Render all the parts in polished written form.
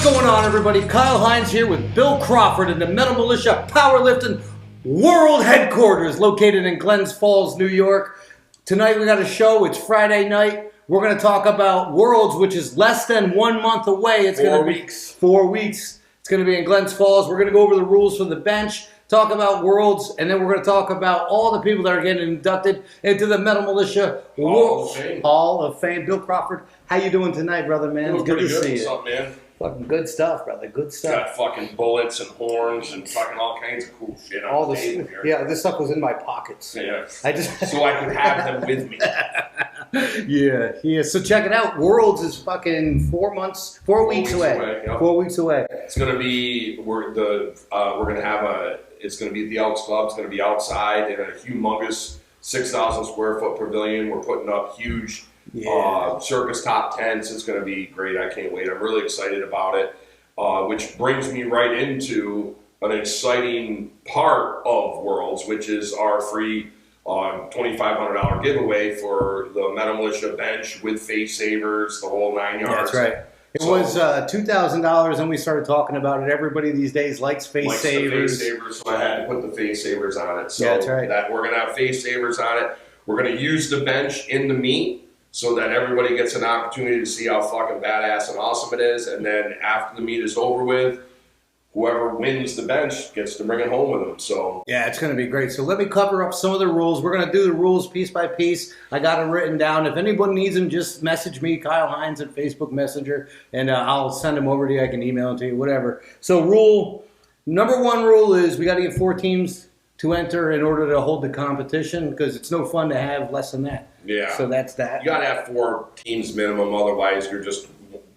What's going on, everybody? Kyle Hines here with Bill Crawford in the Metal Militia Powerlifting World Headquarters located in Glens Falls, New York. Tonight we got a show. It's Friday night. We're going to talk about Worlds, which is less than 1 month away. It's going to be 4 weeks. It's going to be in Glens Falls. We're going to go over the rules for the bench, talk about Worlds, and then we're going to talk about all the people that are getting inducted into the Metal Militia Hall of Fame. Bill Crawford, how you doing tonight, brother, man? It's good to see you. What's up, man? Fucking good stuff, brother. Good stuff. Got fucking bullets and horns and fucking all kinds of cool shit. All this, yeah, this stuff was in my pockets. Yeah. I just so I could have them with me. yeah. So check it out. Worlds is fucking 4 weeks away. Yep. 4 weeks away. It's gonna be it's gonna be at the Elks Club. It's gonna be outside in a humongous 6,000 square foot pavilion. We're putting up huge circus top tents. It's going to be great. I can't wait. I'm really excited about it, which brings me right into an exciting part of Worlds, which is our free $2,500 giveaway for the Metal Militia bench with face savers, the whole 9 yards. That's right. It was $2,000, and we started talking about it. Everybody these days likes face savers. The face savers, so I had to put the face savers on it. So that's right. We're going to have face savers on it. We're going to use the bench in the meet, so that everybody gets an opportunity to see how fucking badass and awesome it is. And then after the meet is over with, whoever wins the bench gets to bring it home with them. So yeah, it's going to be great. So let me cover up some of the rules. We're going to do the rules piece by piece. I got them written down. If anyone needs them, just message me, Kyle Hines, at Facebook Messenger, and I'll send them over to you. I can email them to you, whatever. So number one rule is we got to get 4 teams to enter in order to hold the competition, because it's no fun to have less than that. Yeah. So that's that. You got to have 4 teams minimum. Otherwise,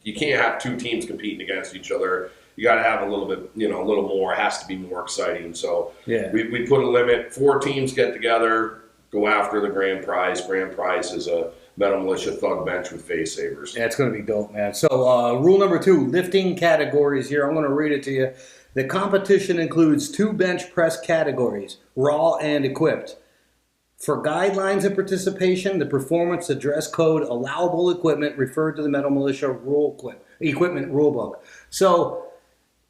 you can't have 2 teams competing against each other. You got to have a little bit, a little more. It has to be more exciting. So yeah, we put a limit. 4 teams get together, go after the grand prize. Grand prize is a Metal Militia Thug bench with face savers. Yeah, it's going to be dope, man. So rule number 2, lifting categories here. I'm going to read it to you. The competition includes 2 bench press categories, raw and equipped. For guidelines of participation, the performance, the dress code, allowable equipment referred to the Metal Militia equipment rulebook. So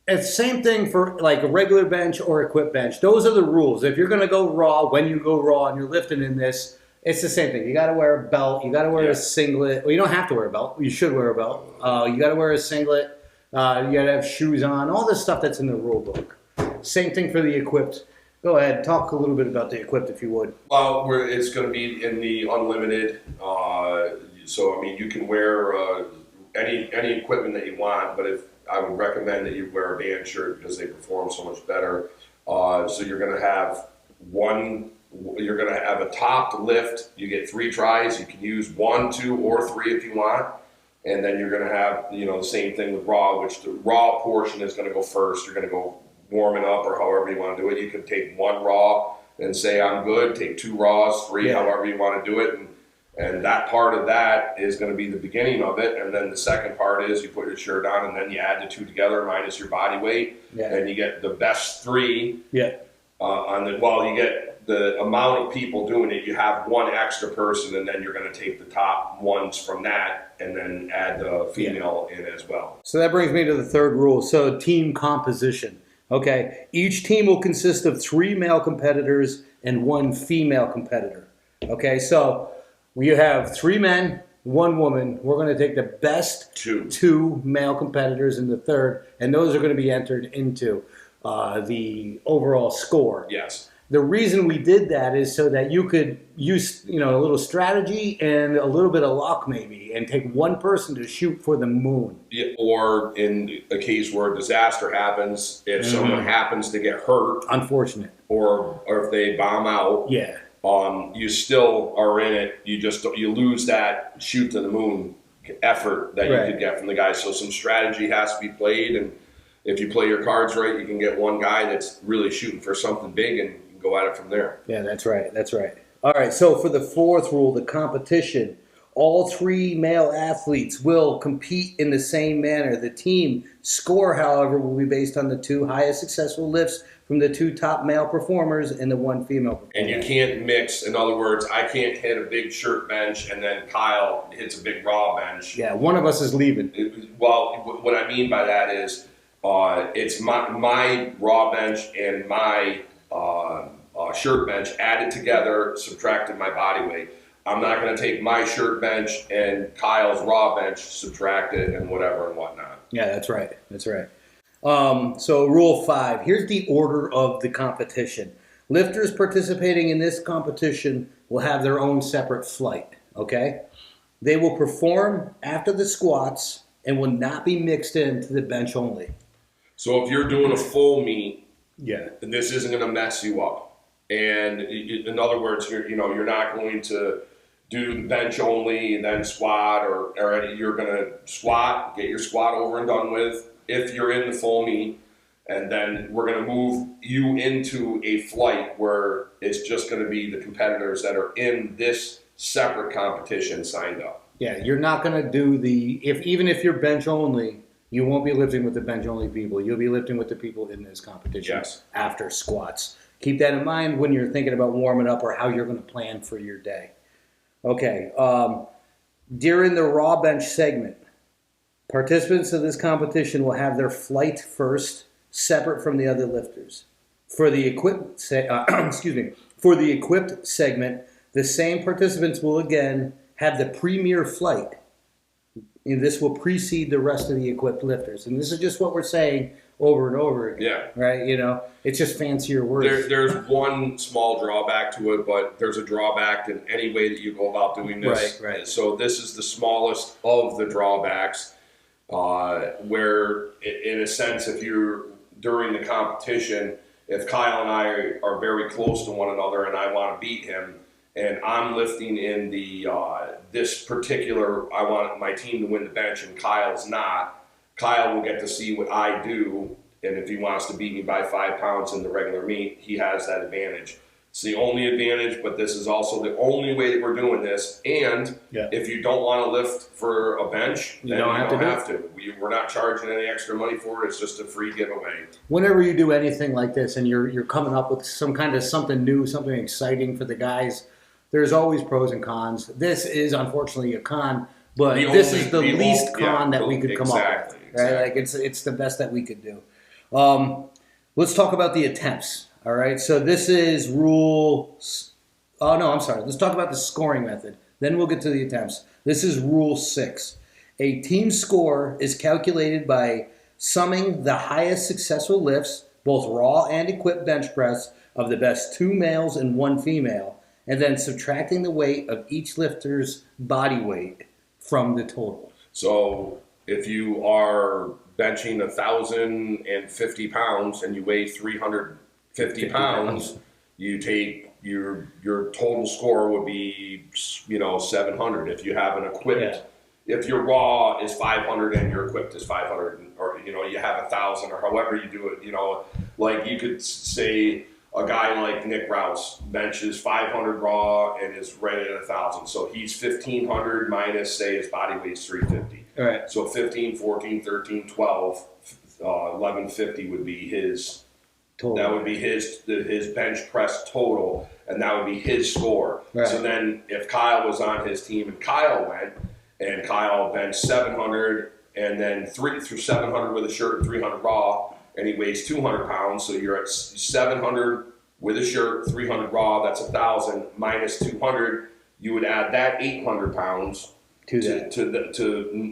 it's the same thing for like a regular bench or equipped bench. Those are the rules. If you're going to go raw, when you go raw and you're lifting in this, it's the same thing. You got to wear a belt. You got to wear a singlet. Well, you don't have to wear a belt. You should wear a belt. You got to wear a singlet. You got to have shoes on. All this stuff that's in the rule book. Same thing for the equipped. Go ahead. Talk a little bit about the equipped, if you would. Well, it's going to be in the unlimited. So, I mean, you can wear any equipment that you want, but I would recommend that you wear a band shirt because they perform so much better. So you're going to have a topped lift. You get 3 tries. You can use 1, 2, or 3 if you want. And then you're going to have, the same thing with raw, which the raw portion is going to go first. You're going to go warming up or however you want to do it. You can take 1 raw and say, I'm good. Take 2 raws, 3, however you want to do it. And that part of that is going to be the beginning of it. And then the second part is you put your shirt on and then you add the 2 together minus your body weight. Yeah. And you get the best 3. Yeah. You get the amount of people doing it. You have 1 extra person, and then you're going to take the top ones from that and then add the female in as well. So that brings me to the third rule. So team composition. Okay. Each team will consist of 3 male competitors and 1 female competitor. Okay. So we have 3 men, 1 woman. We're going to take the best 2 male competitors in the third, and those are going to be entered into the overall score. Yes. The reason we did that is so that you could use, a little strategy and a little bit of luck maybe, and take 1 person to shoot for the moon. Yeah, or in a case where a disaster happens, if someone happens to get hurt. Unfortunate. Or if they bomb out. Yeah. You still are in it. You lose that shoot to the moon effort that you could get from the guys. So some strategy has to be played, and if you play your cards right, you can get 1 guy that's really shooting for something big and go at it from there. Yeah, that's right. That's right. All right, so for the 4th rule, the competition, all 3 male athletes will compete in the same manner. The team score, however, will be based on the 2 highest successful lifts from the 2 top male performers and the 1 female performer. And you can't mix. In other words, I can't hit a big shirt bench and then Kyle hits a big raw bench. Yeah, one of us is leaving. Well, what I mean by that is it's my raw bench and my shirt bench added together, subtracted my body weight. I'm not going to take my shirt bench and Kyle's raw bench, subtract it, and whatever and whatnot. Yeah, that's right. That's right. So rule 5, here's the order of the competition. Lifters participating in this competition will have their own separate flight, okay? They will perform after the squats and will not be mixed into the bench only. So if you're doing a full meet, Yeah. this isn't going to mess you up. And in other words, you're not going to do the bench only and then squat, or you're going to squat, get your squat over and done with if you're in the full meet, and then we're going to move you into a flight where it's just going to be the competitors that are in this separate competition signed up. Yeah, you're not going to do even if you're bench only, you won't be lifting with the bench only people. You'll be lifting with the people in this competition after squats. Keep that in mind when you're thinking about warming up or how you're going to plan for your day. Okay, during the raw bench segment, participants of this competition will have their flight first, separate from the other lifters. For the equipped segment, the same participants will again have the premier flight, and this will precede the rest of the equipped lifters. And this is just what we're saying over and over again. Yeah. Right? It's just fancier words. There's one small drawback to it, but there's a drawback in any way that you go about doing this. Right. So this is the smallest of the drawbacks, where in a sense, if you're during the competition, if Kyle and I are very close to one another and I want to beat him, and I'm lifting in the this particular, I want my team to win the bench and Kyle's not, Kyle will get to see what I do, and if he wants to beat me by 5 pounds in the regular meet, he has that advantage. It's the only advantage, but this is also the only way that we're doing this. And if you don't want to lift for a bench, then you don't have to. We're not charging any extra money for it. It's just a free giveaway. Whenever you do anything like this and you're coming up with some kind of something new, something exciting for the guys, there's always pros and cons. This is unfortunately a con, but this is the least con that we could come up with. Right? Exactly. Like it's the best that we could do. Let's talk about the attempts. All right. So this is Let's talk about the scoring method. Then we'll get to the attempts. This is Rule 6. A team score is calculated by summing the highest successful lifts, both raw and equipped bench press, of the best 2 males and 1 female, and then subtracting the weight of each lifter's body weight from the total. So if you are benching 1,050 pounds and you weigh 350 pounds, you take your total score would be 700. If you have an equipped, if your raw is 500 and your equipped is 500, or you have 1,000, or however you do it, like you could say a guy like Nick Rouse benches 500 raw and is right at 1,000. So he's 1,500 minus, say, his body weight's 350. All right. So 15, 14, 13, 12, 1150 would be his total. That would be his bench press total, and that would be his score. Right. So then if Kyle was on his team and Kyle went, and Kyle benched 700, and then through 700 with a shirt and 300 raw, and he weighs 200 pounds, so you're at 700 with a shirt, 300 raw, that's 1,000, minus 200, you would add that 800 pounds to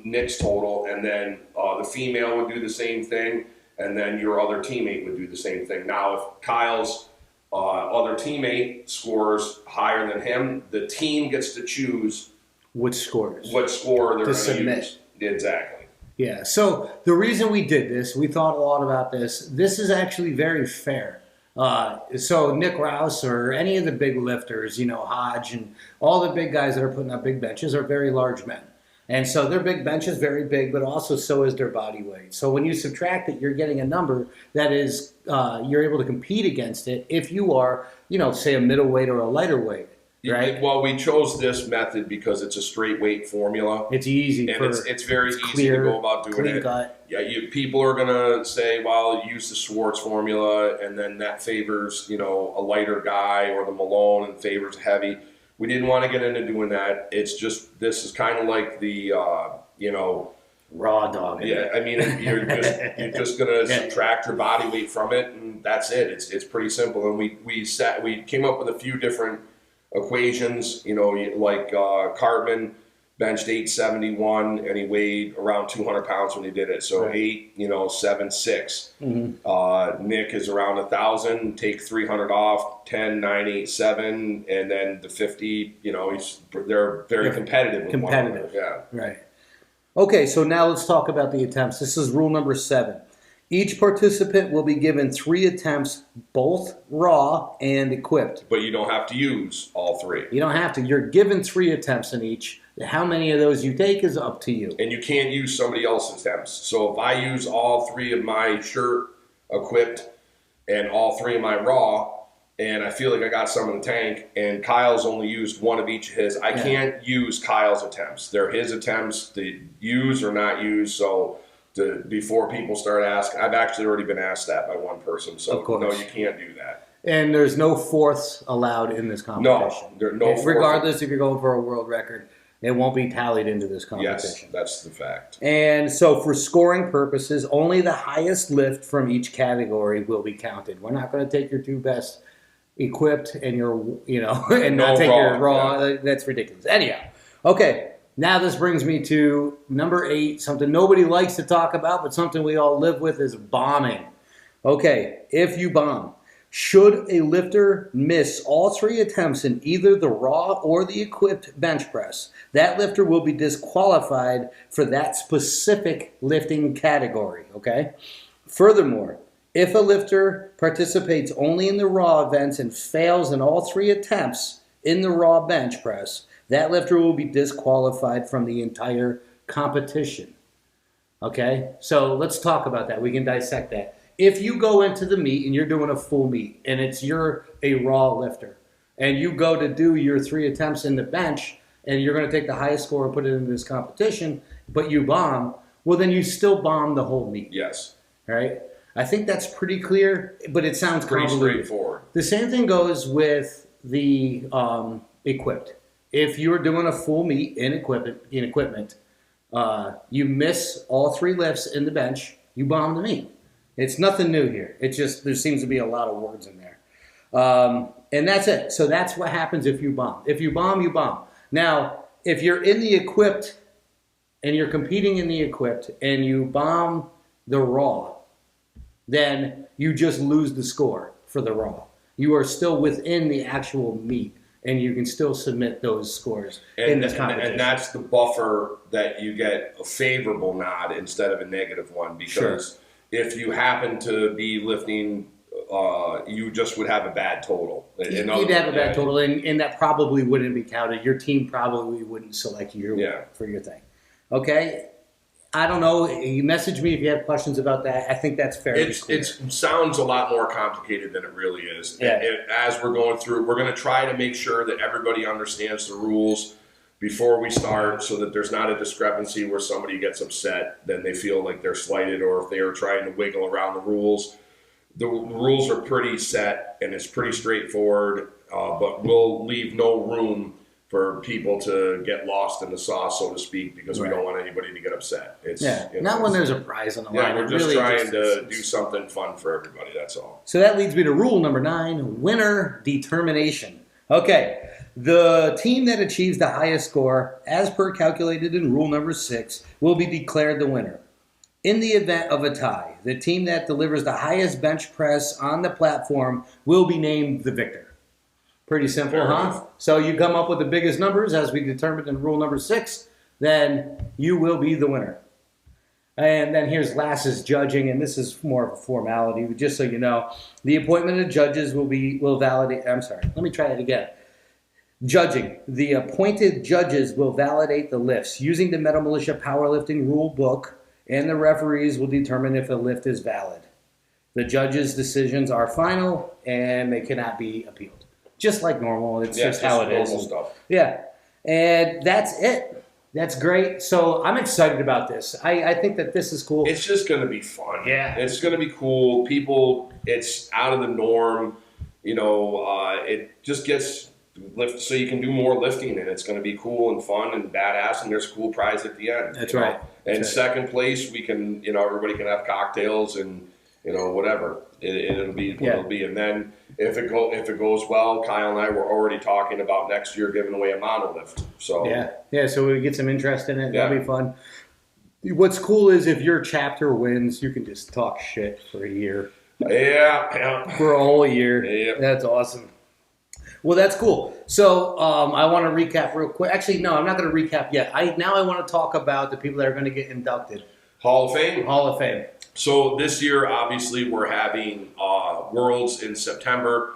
Nick's total, and then the female would do the same thing, and then your other teammate would do the same thing. Now, if Kyle's other teammate scores higher than him, the team gets to choose what score they're going to use. Exactly. Yeah, so the reason we did this, we thought a lot about this. This is actually very fair. So Nick Rouse or any of the big lifters, Hodge and all the big guys that are putting up big benches are very large men. And so their big bench is very big, but also so is their body weight. So when you subtract it, you're getting a number that is, you're able to compete against it if you are, say a middleweight or a lighter weight. right? Well, we chose this method because it's a straight weight formula. It's easy, and it's very easy clear, to go about doing clean it. cut. Yeah, people are gonna say, well, use the Schwartz formula, and then that favors a lighter guy, or the Malone and favors heavy. We didn't want to get into doing that. It's just, this is kind of like the raw dog. Yeah, I mean, you're just gonna subtract your body weight from it, and that's it. It's pretty simple. And we came up with a few different equations. Like Cartman benched 871, and he weighed around 200 pounds when he did it. So right. 876. Nick is around 1,000. Take 300 off, 10, 9, 8, 7, and then the 50. They're very competitive. With one another. Yeah. Right. Okay, so now let's talk about the attempts. This is rule number 7. Each participant will be given 3 attempts, both raw and equipped. But you don't have to use all 3. You don't have to. You're given 3 attempts in each. How many of those you take is up to you. And you can't use somebody else's attempts. So if I use all 3 of my shirt equipped and all 3 of my raw, and I feel like I got some in the tank, and Kyle's only used 1 of each of his, I can't use Kyle's attempts. They're his attempts to use or not use. So before people start asking, I've actually already been asked that by one person. So no, you can't do that. And there's no fourths allowed in this competition. No, there's no fourths. Regardless if you're going for a world record, it won't be tallied into this competition. Yes, that's the fact. And so for scoring purposes, only the highest lift from each category will be counted. We're not going to take your 2 best equipped and and not take your raw. Yeah. That's ridiculous. Anyhow, okay. Now this brings me to number 8, something nobody likes to talk about, but something we all live with, is bombing. Okay, if you bomb, should a lifter miss all 3 attempts in either the raw or the equipped bench press, that lifter will be disqualified for that specific lifting category, okay? Furthermore, if a lifter participates only in the raw events and fails in all 3 attempts in the raw bench press, that lifter will be disqualified from the entire competition. Okay? So let's talk about that. We can dissect that. If you go into the meet and you're doing a full meet and you're a raw lifter and you go to do your 3 attempts in the bench and you're going to take the highest score and put it into this competition, but you bomb, well, then you still bomb the whole meet. Yes. All right? I think that's pretty clear, but it sounds pretty convoluted. Straightforward. The same thing goes with the equipped. If you're doing a full meet in equipment, you miss all 3 lifts in the bench, you bomb the meet. It's nothing new here. It's just there seems to be a lot of words in there. And that's it. So that's what happens if you bomb. If you bomb, you bomb. Now, if you're in the equipped and you're competing in the equipped and you bomb the raw, then you just lose the score for the raw. You are still within the actual meet, and you can still submit those scores in this competition. And that's the buffer that you get a favorable nod instead of a negative one, because if you happen to be lifting, you just would have a bad total. You'd have a bad total, and that probably wouldn't be counted. Your team probably wouldn't select you for your thing. Okay? I don't know. You message me if you have questions about that. I think that's fair. It sounds a lot more complicated than it really is. Yeah. As we're going through, we're going to try to make sure that everybody understands the rules before we start, so that there's not a discrepancy where somebody gets upset, then they feel like they're slighted, or if they are trying to wiggle around the rules. The rules are pretty set, and it's pretty straightforward, but we'll leave no room for people to get lost in the sauce, so to speak, because we don't want anybody to get upset. Not when there's a prize on the line. Yeah, we're just trying to do something fun for everybody, that's all. So that leads me to rule number 9, winner determination. Okay, the team that achieves the highest score, as per calculated in rule number 6, will be declared the winner. In the event of a tie, the team that delivers the highest bench press on the platform will be named the victor. Pretty simple, huh? So you come up with the biggest numbers, as we determined in rule number 6, then you will be the winner. And then here's Lass's judging, and this is more of a formality, but just so you know, the appointment of judges will validate. I'm sorry, let me try it again. Judging. The appointed judges will validate the lifts using the Metal Militia Powerlifting Rule Book, and the referees will determine if a lift is valid. The judges' decisions are final, and they cannot be appealed. just like normal. It's Yeah, just how it is. normal stuff. Yeah, and that's it. That's great. So I'm excited about this. I think that this is cool. It's just going to be fun. Yeah. It's going to be cool. People, it's out of the norm. You know, it just gets lift so you can do more lifting, and it's going to be cool and fun and badass, and there's a cool prize at the end. That's right. And That's right. second place, we can, everybody can have cocktails and, whatever. It'll be what it'll be. And then if it goes well, Kyle and I were already talking about next year giving away a monolift. So yeah. So we get some interest in it. Yeah. That'll be fun. What's cool is if your chapter wins, you can just talk shit for a year. Yeah. For a whole year. Yeah. That's awesome. Well, that's cool. So I want to recap real quick. Actually, no, I'm not going to recap yet. I want to talk about the people that are going to get inducted. Hall of Fame. Hall of Fame. So this year, obviously, we're having Worlds in September.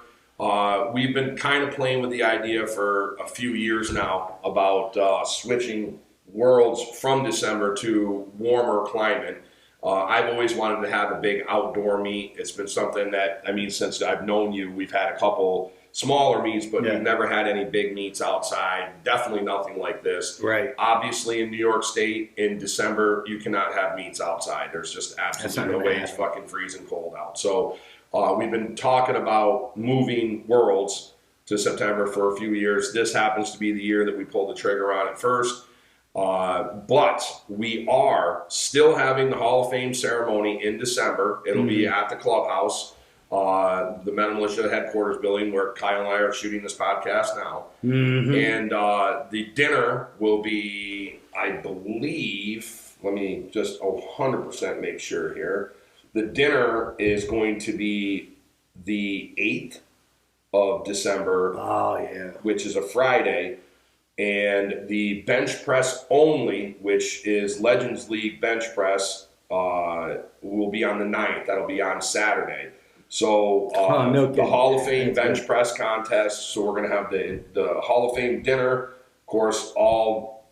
We've been kind of playing with the idea for a few years now about switching Worlds from December to warmer climate. I've always wanted to have a big outdoor meet. It's been something that, since I've known you, we've had a couple smaller meets, but we've never had any big meets outside. Definitely nothing like this. Right. Obviously, in New York State, in December, you cannot have meets outside. There's just absolutely no way. It's fucking freezing cold out. So we've been talking about moving Worlds to September for a few years. This happens to be the year that we pulled the trigger on it first. But we are still having the Hall of Fame ceremony in December. It'll be at the clubhouse, the Men and Militia headquarters building where Kyle and I are shooting this podcast now. Mm-hmm. And the dinner will be, I believe, let me just 100% make sure here. The dinner is going to be the 8th of December, which is a Friday. And the bench press only, which is Legends League bench press, will be on the 9th. That'll be on Saturday. So the Hall of Fame bench press contest. So we're going to have the Hall of Fame dinner. Of course, all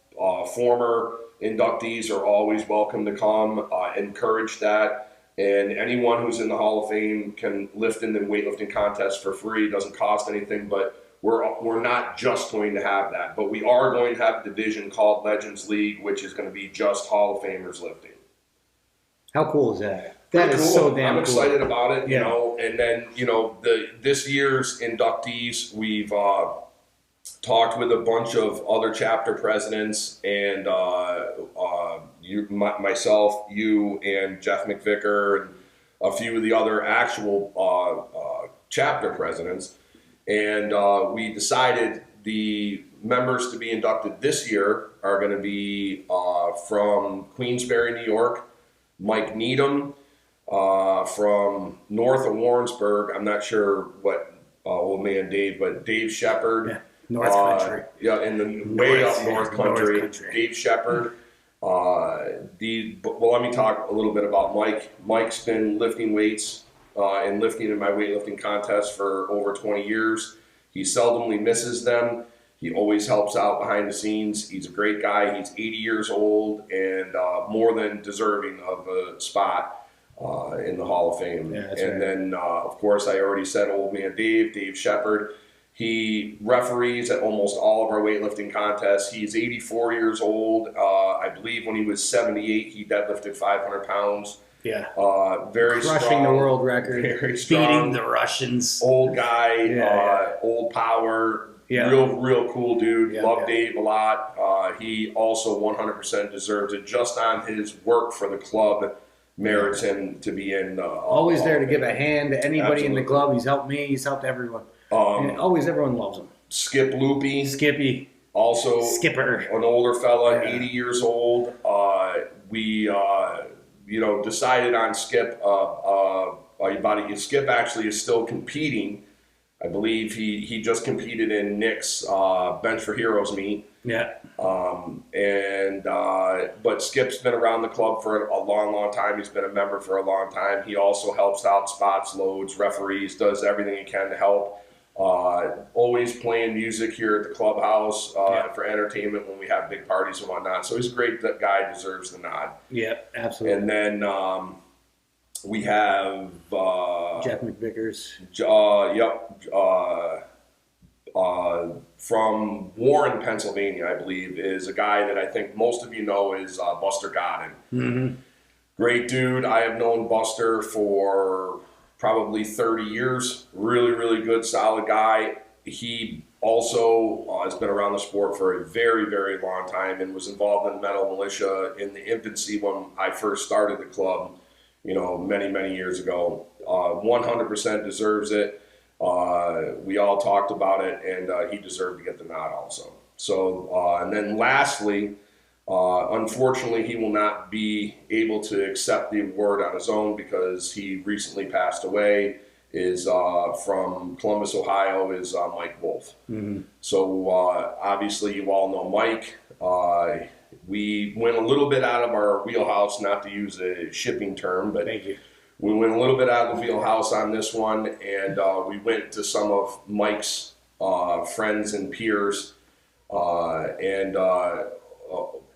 former inductees are always welcome to come. Encourage that. And anyone who's in the Hall of Fame can lift in the weightlifting contest for free. It doesn't cost anything, but we're not just going to have that. But we are going to have a division called Legends League, which is going to be just Hall of Famers lifting. How cool is that? That is cool. so damn cool. I'm excited about it, you know. And then, this year's inductees, we've talked with a bunch of other chapter presidents, and myself, you, and Jeff McVicker, and a few of the other actual chapter presidents. And we decided the members to be inducted this year are going to be from Queensbury, New York, Mike Needham, from north of Warrensburg. I'm not sure what old man Dave, but Dave Shepard. Yeah, North Country. In the way up North Country. Dave Shepard. Well, let me talk a little bit about Mike. Mike's been lifting weights and lifting in my weightlifting contest for over 20 years. He seldomly misses them. He always helps out behind the scenes. He's a great guy. He's 80 years old and more than deserving of a spot in the Hall of Fame. Yeah, and then, of course, I already said old man Dave Shepard. He referees at almost all of our weightlifting contests. He's 84 years old. I believe when he was 78, he deadlifted 500 pounds. Yeah. Very crushing strong, the world record. Very strong. Beating the Russians. Old guy, old power. Yeah. Real cool dude. Yeah, Love Dave a lot. He also 100% deserves it. Just on his work for the club merits him to be in. Always there to give a hand to anybody in the club. He's helped me. He's helped everyone. Everyone loves him. Skip Loopy. Skippy. Also Skipper. An older fella, 80 years old. We decided on Skip. Skip actually is still competing. I believe he just competed in Nick's Bench for Heroes meet. Yeah. But Skip's been around the club for a long time. He's been a member for a long time. He also helps out, spots, loads, referees, does everything he can to help. Always playing music here at the clubhouse for entertainment when we have big parties and whatnot. So he's a great guy, deserves the nod. Yeah, absolutely. And then we have Jeff McVickers. from Warren, Pennsylvania, I believe, is a guy that I think most of you know is Buster Godin. Mm-hmm. Great dude. I have known Buster for probably 30 years. Really, really good, solid guy. He also has been around the sport for a very, very long time and was involved in metal militia in the infancy when I first started the club, many, many years ago. 100% deserves it. We all talked about it, and he deserved to get the nod also. So, and then lastly, unfortunately, he will not be able to accept the award on his own because he recently passed away. Is from Columbus, Ohio, is Mike Wolf. Mm-hmm. So obviously you all know Mike. We went a little bit out of our wheelhouse, not to use a shipping term, but Thank you. we went a little bit out of the wheelhouse on this one, and we went to some of Mike's friends and peers, and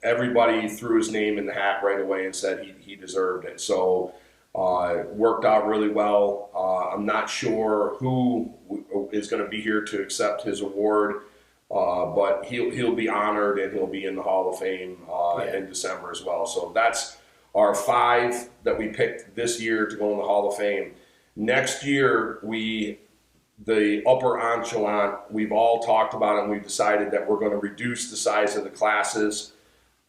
everybody threw his name in the hat right away and said he deserved it. So worked out really well. I'm not sure who is going to be here to accept his award, but he'll be honored and he'll be in the Hall of Fame in December as well. So that's our 5 that we picked this year to go in the Hall of Fame. Next year, the upper echelon, we've all talked about it, and we've decided that we're going to reduce the size of the classes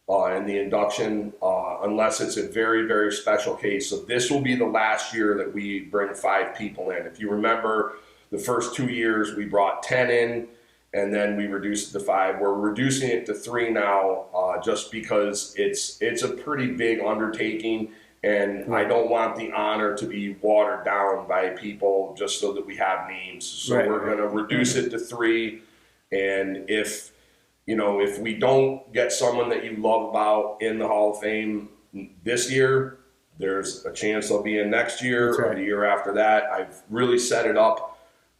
in the induction, unless it's a very, very special case. So this will be the last year that we bring 5 people in. If you remember, the first 2 years we brought 10 in, and then we reduced it to 5. We're reducing it to 3 now, just because it's a pretty big undertaking, and I don't want the honor to be watered down by people just so that we have names. So we're going to reduce it to 3, and if we don't get someone that you love about in the Hall of Fame this year, there's a chance they'll be in next year or the year after that. I've really set it up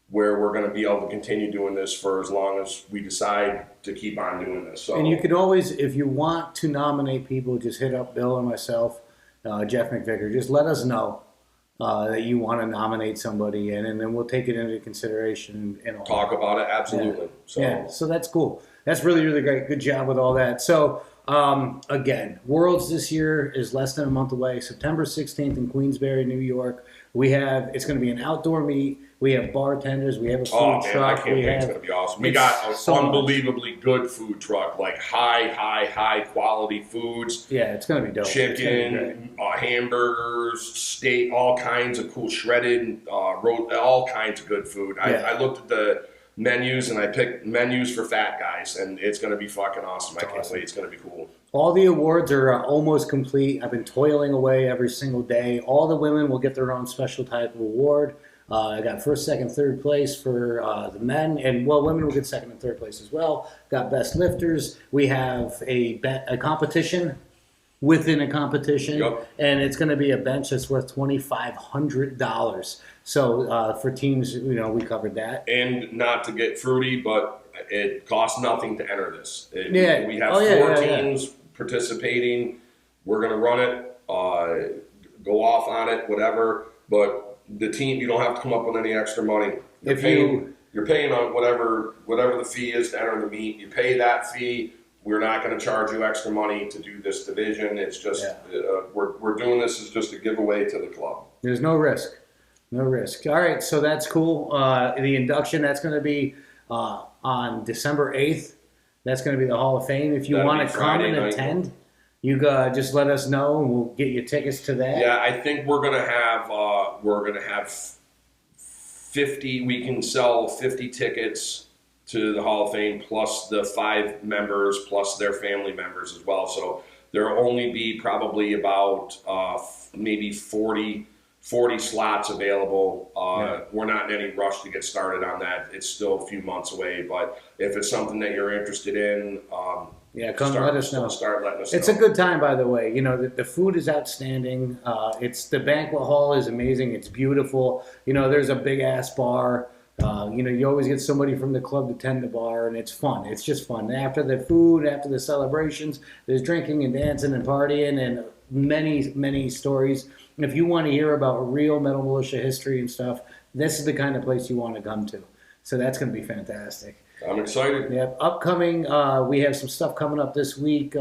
where we're going to be able to continue doing this for as long as we decide to keep on doing this. So, and you could always, if you want to nominate people, just hit up Bill or myself, Jeff McVicker. Just let us know that you want to nominate somebody, and then we'll take it into consideration and all. Talk about it, absolutely. So that's cool. That's really, really great. Good job with all that. So, again, Worlds this year is less than a month away. September 16th in Queensbury, New York. It's going to be an outdoor meet. We have bartenders. We have a food truck. I can't wait. It's going to be awesome. We got an unbelievably good food truck, like high quality foods. Yeah, it's going to be dope. Chicken, hamburgers, steak, all kinds of cool shredded, all kinds of good food. I looked at the menus and I picked menus for fat guys, and it's going to be fucking awesome. I can't wait. It's going to be cool. All the awards are almost complete. I've been toiling away every single day. All the women will get their own special type of award. I got first, second, third place for the men, and women will get second and third place as well. Got best lifters. We have a competition within a competition, and it's going to be a bench that's worth $2,500. So for teams, we covered that. And not to get fruity, but it costs nothing to enter this. We have 4 teams participating. We're going to run it, go off on it, whatever. But the team, you don't have to come up with any extra money. You're paying on whatever the fee is to enter the meet. You pay that fee. We're not going to charge you extra money to do this division. It's just we're doing this as just a giveaway to the club. There's no risk. No risk. All right, so that's cool. The induction, that's going to be on December 8th. That's going to be the Hall of Fame. If you want to come and attend, you just let us know, and we'll get you tickets to that. Yeah, I think we're going to have 50. We can sell 50 tickets to the Hall of Fame, plus the 5 members, plus their family members as well. So there'll only be probably about maybe 40 slots available. We're not in any rush to get started on that. It's still a few months away, but if it's something that you're interested in, come let us know. Start letting us know. It's a good time, by the way. The food is outstanding. The banquet hall is amazing. It's beautiful. There's a big ass bar. You always get somebody from the club to tend the bar, and it's fun. It's just fun. And after the food, after the celebrations, there's drinking and dancing and partying and many, many stories. If you want to hear about real metal militia history and stuff, this is the kind of place you want to come to. So that's going to be fantastic. I'm excited. Yep. Upcoming, we have some stuff coming up this week.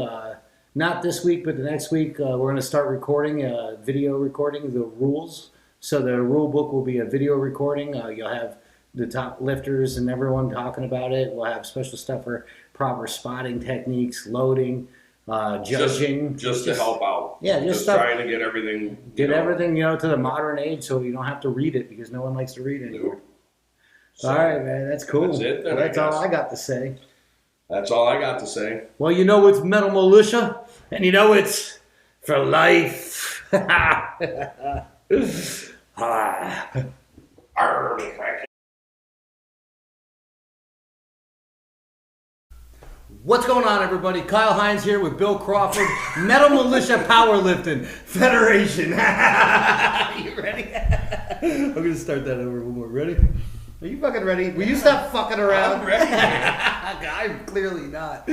Not this week, but the next week, we're going to start recording, video recording the rules. So the rule book will be a video recording. You'll have the top lifters and everyone talking about it. We'll have special stuff for proper spotting techniques, loading, judging. Just to help out. Yeah, just stuff, trying to get everything. Everything, to the modern age, so you don't have to read it because no one likes to read anymore. So, all right, man, that's cool. That's it. Then, that's all I got to say. That's all I got to say. Well, it's Metal Militia, and it's for life. What's going on, everybody? Kyle Hines here with Bill Crawford, Metal Militia Powerlifting Federation. You ready? I'm going to start that over one more. Ready? Are you fucking ready? Will you stop fucking around? I'm ready. I'm clearly not.